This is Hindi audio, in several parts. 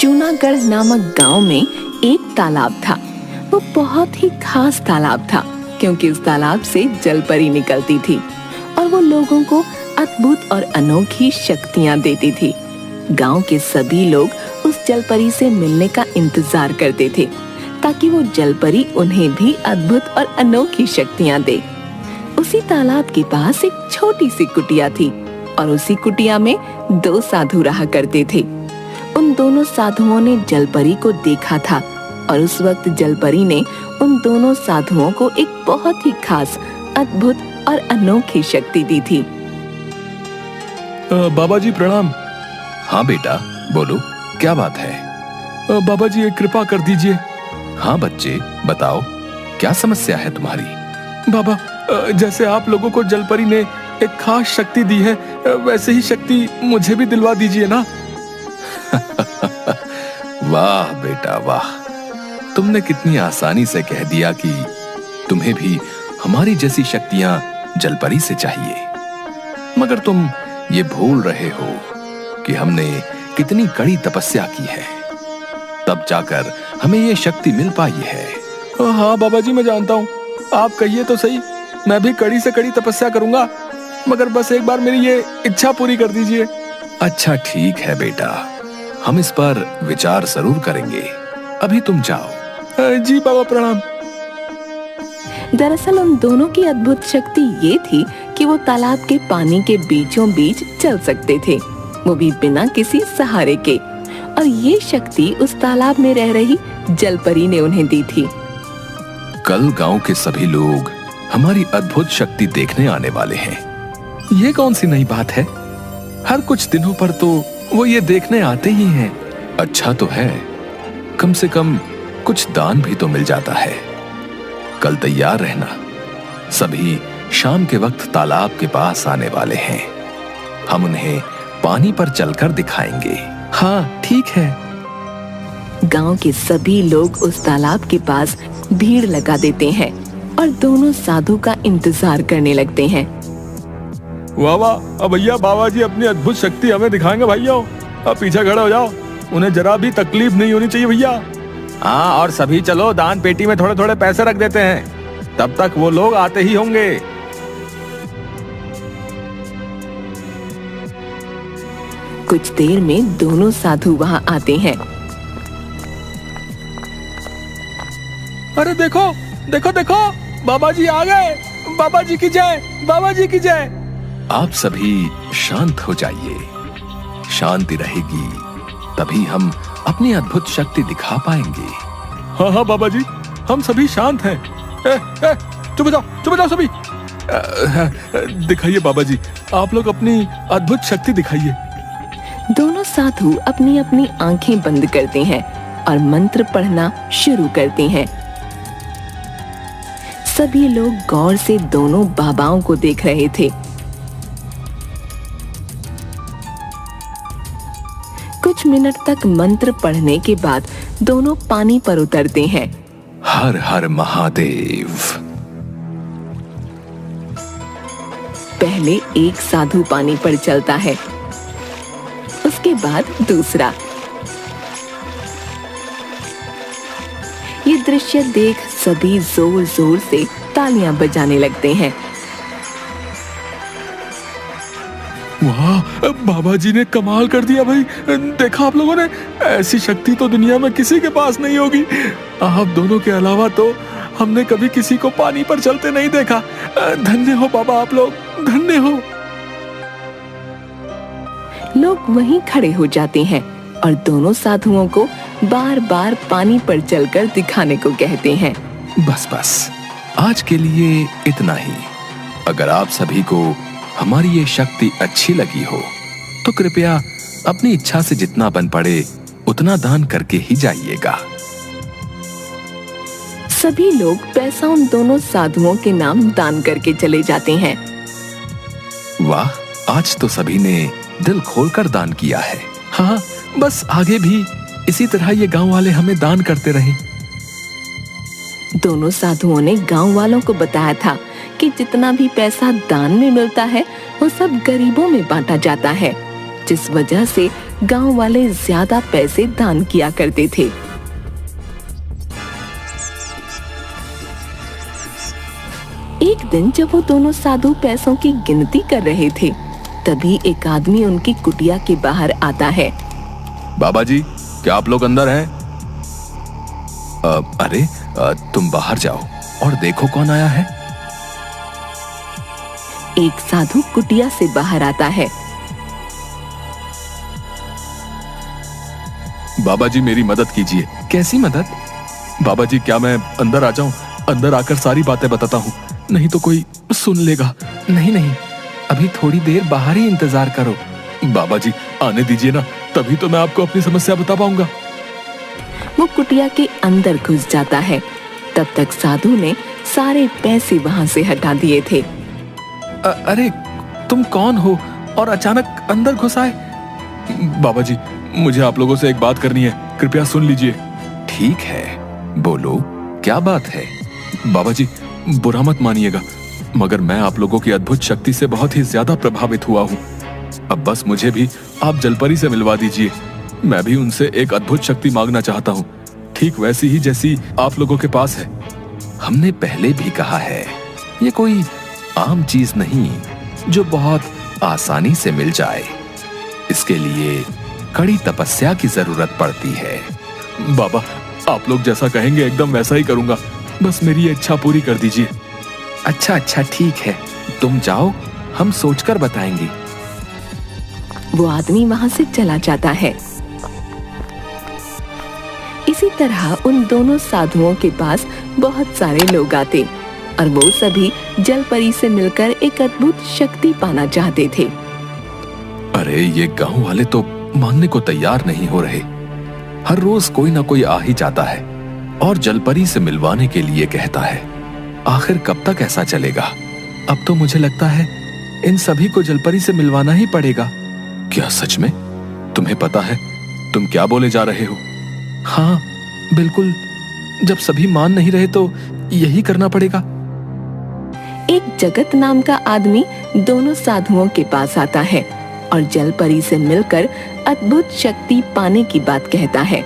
चूनागढ़ नामक गांव में एक तालाब था। वो बहुत ही खास तालाब था क्योंकि उस तालाब से जलपरी निकलती थी और वो लोगों को अद्भुत और अनोखी शक्तियां देती थी। गांव के सभी लोग उस जलपरी से मिलने का इंतजार करते थे ताकि वो जलपरी उन्हें भी अद्भुत और अनोखी शक्तियां दे। उसी तालाब के पास एक छोटी सी कुटिया थी और उसी कुटिया में दो साधु रहा करते थे। उन दोनों साधुओं ने जलपरी को देखा था और उस वक्त जलपरी ने उन दोनों साधुओं को एक बहुत ही खास, अद्भुत और अनोखी शक्ति दी थी। बाबा जी प्रणाम। हाँ बेटा, बोलो क्या बात है? बाबा जी एक कृपा कर दीजिए। हाँ बच्चे, बताओ क्या समस्या है तुम्हारी? बाबा, जैसे आप लोगों को जलपरी ने एक खास शक्ति दी है, वैसे ही शक्ति मुझे भी दिलवा दीजिए ना। वाह बेटा वाह, तुमने कितनी आसानी से कह दिया कि तुम्हें भी हमारी जैसी शक्तियां जलपरी से चाहिए। मगर तुम ये भूल रहे हो कि हमने कितनी कड़ी तपस्या की है, तब जाकर हमें ये शक्ति मिल पाई है। हाँ बाबा जी, मैं जानता हूँ, आप कहिए तो सही, मैं भी कड़ी से कड़ी तपस्या करूंगा, मगर बस एक बार मेरी ये इच्छा पूरी कर दीजिए। अच्छा ठीक है बेटा, हम इस पर विचार जरूर करेंगे। अभी तुम जाओ। जी बाबा प्रणाम। दरअसल उन दोनों की अद्भुत शक्ति ये थी कि वो तालाब के पानी के बीचों बीच चल सकते थे, वो भी बिना किसी सहारे के। और ये शक्ति उस तालाब में रह रही जलपरी ने उन्हें दी थी। कल गांव के सभी लोग हमारी अद्भुत शक्ति देखने आने वाले हैं। ये कौन सी नई बात है? हर कुछ दिनों पर तो वो ये देखने आते ही हैं। अच्छा तो है, कम से कम कुछ दान भी तो मिल जाता है। कल तैयार रहना, सभी शाम के वक्त तालाब के पास आने वाले हैं। हम उन्हें पानी पर चलकर दिखाएंगे। हाँ ठीक है। गांव के सभी लोग उस तालाब के पास भीड़ लगा देते हैं और दोनों साधु का इंतजार करने लगते हैं। वाह वाह, अब भैया बाबा जी अपनी अद्भुत शक्ति हमें दिखाएंगे भैया। अब पीछे खड़े हो जाओ, उन्हें जरा भी तकलीफ नहीं होनी चाहिए भैया। हाँ, और सभी चलो दान पेटी में थोड़े थोड़े पैसे रख देते हैं, तब तक वो लोग आते ही होंगे। कुछ देर में दोनों साधु वहां आते हैं। अरे देखो देखो देखो, बाबा जी आ गए। बाबा जी की जय, बाबा जी की जय। आप सभी शांत हो जाइए। शांति रहेगी तभी हम अपनी अद्भुत शक्ति दिखा पाएंगे। हाँ हाँ बाबा जी, हम सभी शांत हैं। चुप जाओ सभी। दिखाइए बाबा जी, आप लोग अपनी अद्भुत शक्ति दिखाइए। दोनों साधु अपनी अपनी आंखें बंद करते हैं और मंत्र पढ़ना शुरू करते हैं। सभी लोग गौर से दोनों बाबाओं को देख रहे थे। कुछ मिनट तक मंत्र पढ़ने के बाद दोनों पानी पर उतरते हैं। हर हर महादेव। पहले एक साधु पानी पर चलता है, उसके बाद दूसरा। ये दृश्य देख सभी जोर जोर से तालियां बजाने लगते हैं। वाह, बाबा जी ने कमाल कर दिया भाई। देखा आप लोगों ने, ऐसी शक्ति तो दुनिया में किसी के पास नहीं होगी। आप दोनों के अलावा तो हमने कभी किसी को पानी पर चलते नहीं देखा। धन्य हो बाबा, आप लोग धन्य हो। लोग वहीं खड़े हो जाते हैं और दोनों साधुओं को बार बार पानी पर चलकर दिखाने को कहते हैं। बस बस, आज के लिए इतना ही। अगर आप सभी को हमारी ये शक्ति अच्छी लगी हो तो कृपया अपनी इच्छा से जितना बन पड़े उतना दान करके ही जाइएगा। सभी लोग पैसा उन दोनों साधुओं के नाम दान करके चले जाते हैं। वाह, आज तो सभी ने दिल खोलकर दान किया है। हाँ, बस आगे भी इसी तरह ये गांव वाले हमें दान करते रहें। दोनों साधुओं ने गांव वालों को बताया था कि जितना भी पैसा दान में मिलता है वो सब गरीबों में बांटा जाता है जिस वजह से गांव वाले ज्यादा पैसे दान किया करते थे। एक दिन जब वो दोनों साधु पैसों की गिनती कर रहे थे, तभी एक आदमी उनकी कुटिया के बाहर आता है। बाबा जी, क्या आप लोग अंदर हैं? अरे तुम बाहर जाओ और देखो कौन आया है। एक साधु कुटिया से बाहर आता है। बाबा जी, मेरी मदद कीजिए। कैसी मदद? बाबा जी, क्या मैं अंदर आ जाऊं? अंदर आकर सारी बातें बताता हूँ, नहीं तो कोई सुन लेगा। नहीं नहीं, अभी थोड़ी देर बाहर ही इंतजार करो। बाबा जी, आने दीजिए ना, तभी तो मैं आपको अपनी समस्या बता पाऊंगा। वो कुटिया के अंदर घुस जाता है। तब तक साधु ने सारे पैसे वहां से हटा दिए थे। अरे तुम कौन हो और अचानक अंदर घुस आए? बाबा जी, मुझे आप लोगों से एक बात करनी है, कृपया सुन लीजिए। ठीक है, बोलो, क्या बात है? बाबा जी, बुरा मत मानिएगा, मगर मैं आप लोगों की अद्भुत शक्ति से बहुत ही ज्यादा प्रभावित हुआ हूँ। अब बस मुझे भी आप जलपरी से मिलवा दीजिए। मैं भी उनसे एक अद्भुत शक्ति मांगना चाहता हूँ, ठीक वैसी ही जैसी आप लोगों के पास है। हमने पहले भी कहा है, ये कोई आम चीज नहीं जो बहुत आसानी से मिल जाए। इसके लिए कड़ी तपस्या की जरूरत पड़ती है। बाबा, आप लोग जैसा कहेंगे एकदम वैसा ही करूंगा, बस मेरी इच्छा पूरी कर दीजिए। अच्छा अच्छा, ठीक है, तुम जाओ, हम सोचकर बताएंगे। वो आदमी वहां से चला जाता है। इसी तरह उन दोनों साधुओं के पास बहुत सारे लोग आते और वो सभी जलपरी से मिलकर एक अद्भुत शक्ति पाना चाहते थे। अरे ये गांव वाले तो मानने को तैयार नहीं हो रहे। हर रोज कोई ना कोई आ ही जाता है और जलपरी से मिलवाने के लिए कहता है। आखिर कब तक ऐसा चलेगा? अब तो मुझे लगता है इन सभी को जलपरी से मिलवाना ही पड़ेगा। क्या सच में? तुम्हें पता है तुम क्या बोले जा रहे हो? हाँ बिल्कुल, जब सभी मान नहीं रहे तो यही करना पड़ेगा। एक जगत नाम का आदमी दोनों साधुओं के पास आता है और जलपरी से मिलकर अद्भुत शक्ति पाने की बात कहता है।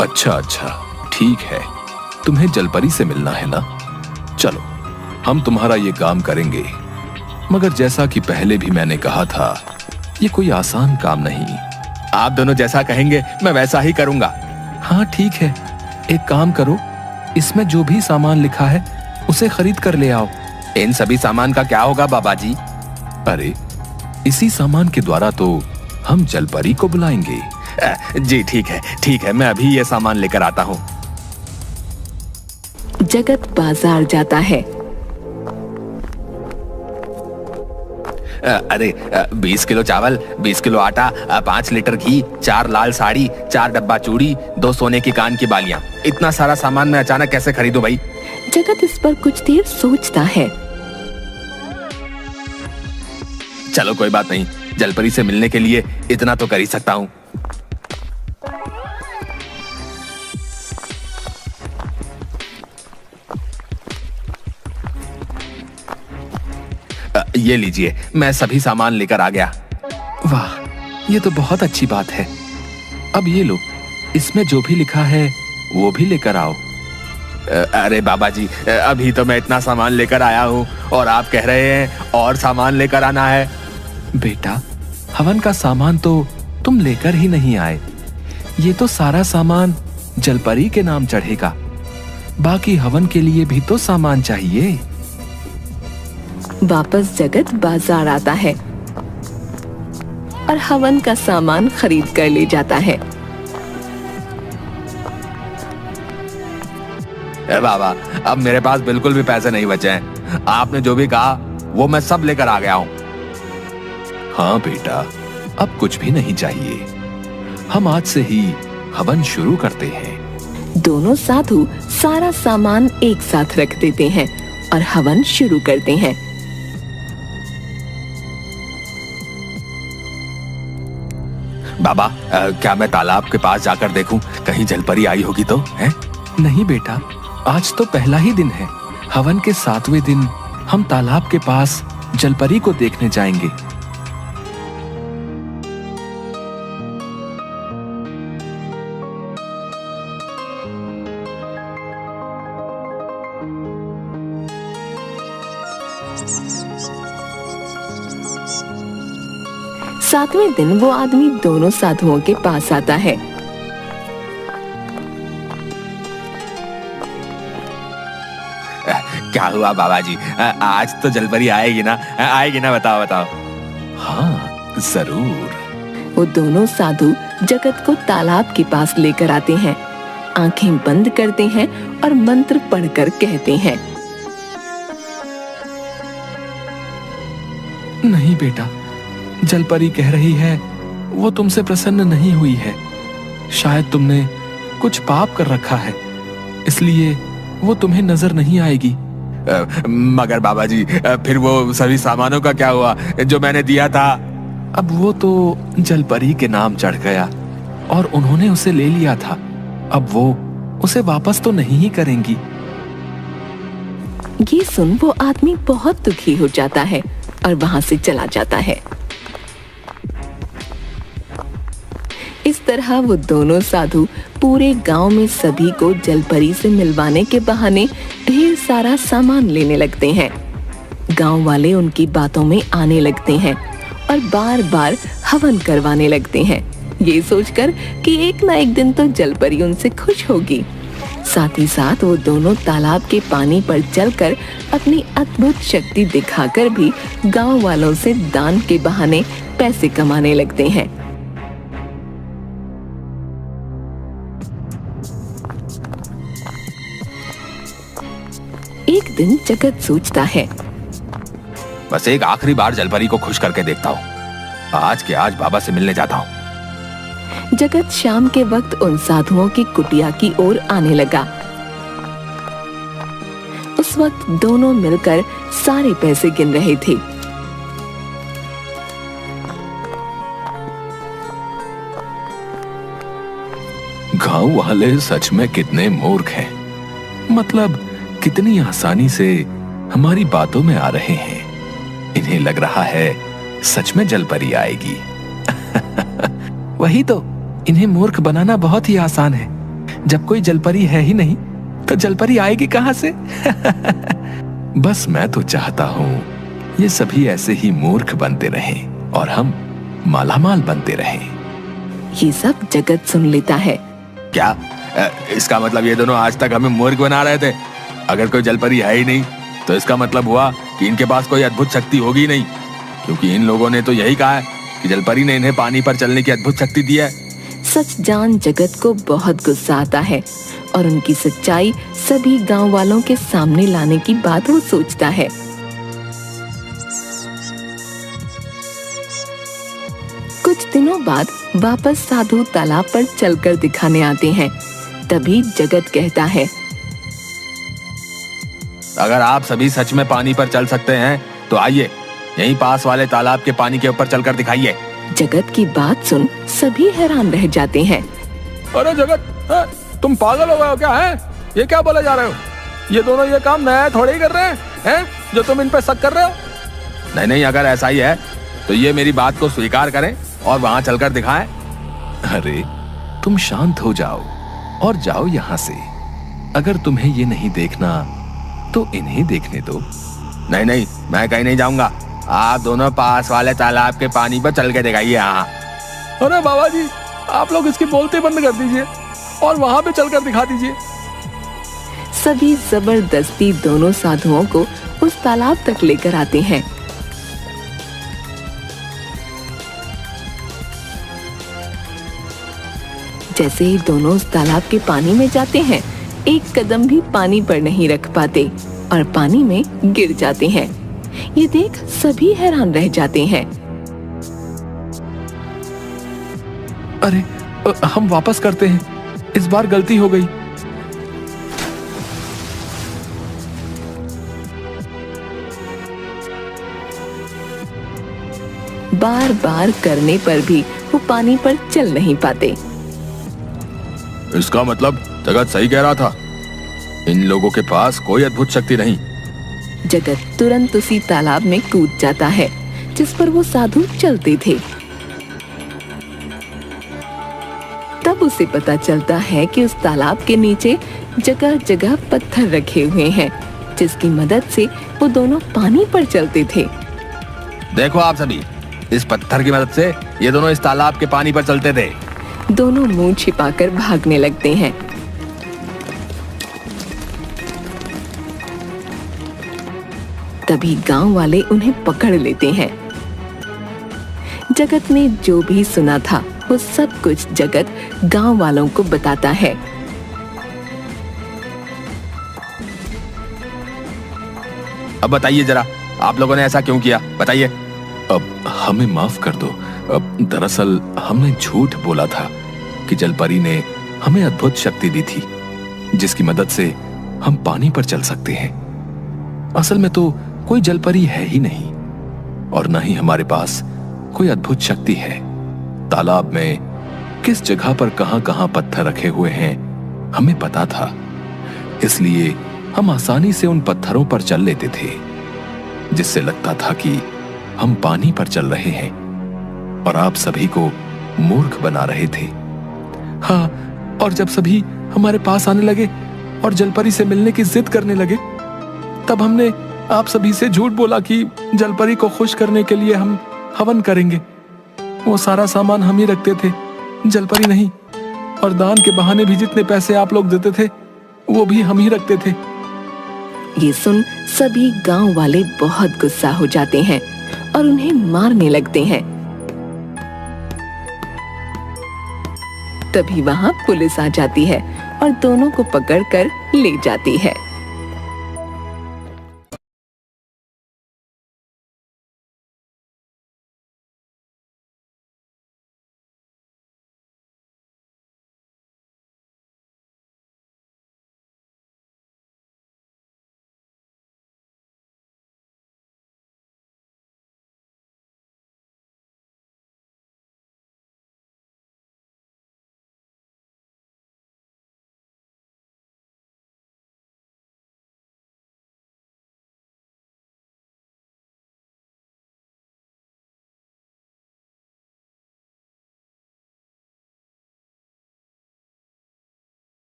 अच्छा अच्छा, ठीक है, तुम्हें जलपरी से मिलना है ना? चलो, हम तुम्हारा ये काम करेंगे, मगर जैसा कि पहले भी मैंने कहा था, ये कोई आसान काम नहीं। आप दोनों जैसा कहेंगे मैं वैसा ही करूंगा। हाँ ठीक है, एक काम करो, इसमें जो भी सामान लिखा है उसे खरीद कर ले आओ। इन सभी सामान का क्या होगा बाबा जी? अरे इसी सामान के द्वारा तो हम जलपरी को बुलाएंगे। जी ठीक है, मैं अभी ये सामान लेकर आता हूँ। जगत बाजार जाता है। अरे 20 किलो चावल, 20 किलो आटा, 5 लीटर घी, 4 लाल साड़ी, 4 डब्बा चूड़ी, 2 सोने की कान की बालियां। इतना सारा सामान मैं अचानक कैसे खरीदूं भाई? जगत इस पर कुछ देर सोचता है। चलो कोई बात नहीं, जलपरी से मिलने के लिए इतना तो कर ही सकता हूँ। ये लीजिए, मैं सभी सामान लेकर आ गया। वाह, ये तो बहुत अच्छी बात है। अब ये लो, इसमें जो भी लिखा है वो भी लेकर आओ। अरे बाबा जी, अभी तो मैं इतना सामान लेकर आया हूँ और आप कह रहे हैं और सामान लेकर आना है। बेटा, हवन का सामान तो तुम लेकर ही नहीं आए। ये तो सारा सामान जलपरी के नाम चढ़ेगा। बाकी हवन के लिए भी तो सामान चाहिए। वापस जगत बाजार आता है और हवन का सामान खरीद कर ले जाता है। बाबा, अब मेरे पास बिल्कुल भी पैसे नहीं बचे हैं। आपने जो भी कहा वो मैं सब लेकर आ गया हूँ। हाँ बेटा, अब कुछ भी नहीं चाहिए। हम आज से ही हवन शुरू करते हैं। दोनों साधु सारा सामान एक साथ रख देते हैं और हवन शुरू करते हैं। बाबा, क्या मैं तालाब के पास जाकर देखूं, कहीं जलपरी आई होगी तो? हैं? नहीं बेटा, आज तो पहला ही दिन है। हवन के 7वें दिन हम तालाब के पास जलपरी को देखने जाएंगे। 7वें दिन वो आदमी दोनों साधुओं के पास आता है। क्या हुआ बाबा जी, आज तो जलपरी आएगी ना? आएगी ना? बताओ बताओ। हाँ जरूर। वो दोनों साधु जगत को तालाब के पास लेकर आते हैं, आंखें बंद करते हैं और मंत्र पढ़कर कहते हैं, नहीं बेटा, जलपरी कह रही है वो तुमसे प्रसन्न नहीं हुई है। शायद तुमने कुछ पाप कर रखा है, इसलिए वो तुम्हें नजर नहीं आएगी। मगर बाबा जी, फिर वो सभी सामानों का क्या हुआ जो मैंने दिया था? अब वो तो जलपरी के नाम चढ़ गया और उन्होंने उसे ले लिया था। अब वो उसे वापस तो नहीं ही करेंगी। ये सुन वो आदमी बहुत दुखी हो जाता है और वहां से चला जाता है। इस तरह वो दोनों साधु पूरे गांव में सभी को जलपरी से मिलवाने के बहाने ढेर सारा सामान लेने लगते हैं। गांव वाले उनकी बातों में आने लगते हैं और बार बार हवन करवाने लगते हैं, ये सोचकर कि एक ना एक दिन तो जलपरी उनसे खुश होगी। साथ ही साथ वो दोनों तालाब के पानी पर चलकर अपनी अद्भुत शक्ति दिखाकर भी गांव वालों से दान के बहाने पैसे कमाने लगते हैं। एक दिन जगत सोचता है, बस एक आखिरी बार जलपरी को खुश करके देखता हूँ। आज के आज बाबा से मिलने जाता हूँ। जगत शाम के वक्त उन साधुओं की कुटिया की ओर आने लगा। उस वक्त दोनों मिलकर सारे पैसे गिन रहे थे। गांव वाले सच में कितने मूर्ख हैं। मतलब कितनी आसानी से हमारी बातों में आ रहे हैं। इन्हें लग रहा है सच में जलपरी आएगी। वही तो, इन्हें मूर्ख बनाना बहुत ही आसान है। जब कोई जलपरी है ही नहीं तो जलपरी आएगी कहां से? बस मैं तो चाहता हूं ये सभी ऐसे ही मूर्ख बनते रहें और हम मालामाल बनते रहें। ये सब जगत सुन लेता है। क्या इसका मतलब ये दोनों आज तक हमें मूर्ख बना रहे थे? अगर कोई जलपरी है ही नहीं तो इसका मतलब हुआ कि इनके पास कोई अद्भुत शक्ति होगी नहीं, क्योंकि इन लोगों ने तो यही कहा है कि जलपरी ने इन्हें पानी पर चलने की अद्भुत शक्ति दी है। सच जान जगत को बहुत गुस्सा आता है और उनकी सच्चाई सभी गांव वालों के सामने लाने की बात वो सोचता है। कुछ दिनों बाद वापस साधु तालाब पर चलकर दिखाने आते हैं। तभी जगत कहता है, अगर आप सभी सच में पानी पर चल सकते हैं तो आइए यहीं पास वाले तालाब के पानी के ऊपर चलकर दिखाइए। जगत की बात सुन सभी हैरान रह जाते हैं। अरे जगत, तुम पागल हो गए हो क्या? है ये क्या बोले जा रहे हो? ये दोनों ये काम नया थोड़े ही कर रहे हैं जो तुम इन पे शक कर रहे हो। नहीं नहीं, अगर ऐसा ही है तो ये मेरी बात को स्वीकार करें और वहां चलकर दिखाएं। अरे तुम शांत हो जाओ और जाओ यहाँ से। अगर तुम्हें ये नहीं देखना तो इन्हें देखने दो। नहीं नहीं, मैं कहीं नहीं जाऊंगा। आप दोनों पास वाले तालाब के पानी पर चल के दिखाइए। यहाँ। अरे बाबा जी, आप लोग इसकी बोलती बंद कर दीजिए और वहां पे चलकर दिखा दीजिए। सभी जबरदस्ती दोनों साधुओं को उस तालाब तक लेकर आते हैं। जैसे ही दोनों उस तालाब के पानी में जाते हैं, एक कदम भी पानी पर नहीं रख पाते और पानी में गिर जाते हैं। ये देख सभी हैरान रह जाते हैं। अरे हम वापस करते हैं, इस बार गलती हो गई। बार बार करने पर भी वो पानी पर चल नहीं पाते। इसका मतलब जगत सही कह रहा था, इन लोगों के पास कोई अद्भुत शक्ति नहीं। जगत तुरंत उसी तालाब में कूद जाता है जिस पर वो साधु चलते थे। तब उसे पता चलता है कि उस तालाब के नीचे जगह जगह पत्थर रखे हुए हैं, जिसकी मदद से वो दोनों पानी पर चलते थे। देखो आप सभी, इस पत्थर की मदद से ये दोनों इस तालाब के पानी पर चलते थे। दोनों मुंह छिपाकर भागने लगते हैं। तभी गांव वाले उन्हें पकड़ लेते हैं। जगत ने जो भी सुना था वो सब कुछ जगत गांव वालों को बताता है। अब बताइए जरा, आप लोगों ने ऐसा क्यों किया, बताइए। अब हमें माफ कर दो। अब दरअसल हमने झूठ बोला था कि जलपरी ने हमें अद्भुत शक्ति दी थी जिसकी मदद से हम पानी पर चल सकते हैं। असल में तो कोई जलपरी है ही नहीं और न ही हमारे पास कोई अद्भुत शक्ति है। तालाब में किस जगह पर कहां-कहां पत्थर रखे हुए हैं हमें पता था, इसलिए हम आसानी से उन पत्थरों पर चल लेते थे, जिससे लगता था कि हम पानी पर चल रहे हैं और आप सभी को मूर्ख बना रहे थे। हाँ, और जब सभी हमारे पास आने लगे और जलपरी से मिलने की जिद करने लगे, तब हमने आप सभी से झूठ बोला कि जलपरी को खुश करने के लिए हम हवन करेंगे। वो सारा सामान हम ही रखते थे, जलपरी नहीं। और दान के बहाने भी जितने पैसे आप लोग देते थे वो भी हम ही रखते थे। ये सुन सभी गांव वाले बहुत गुस्सा हो जाते हैं और उन्हें मारने लगते हैं। तभी वहां पुलिस आ जाती है और दोनों को पकड़कर ले जाती है।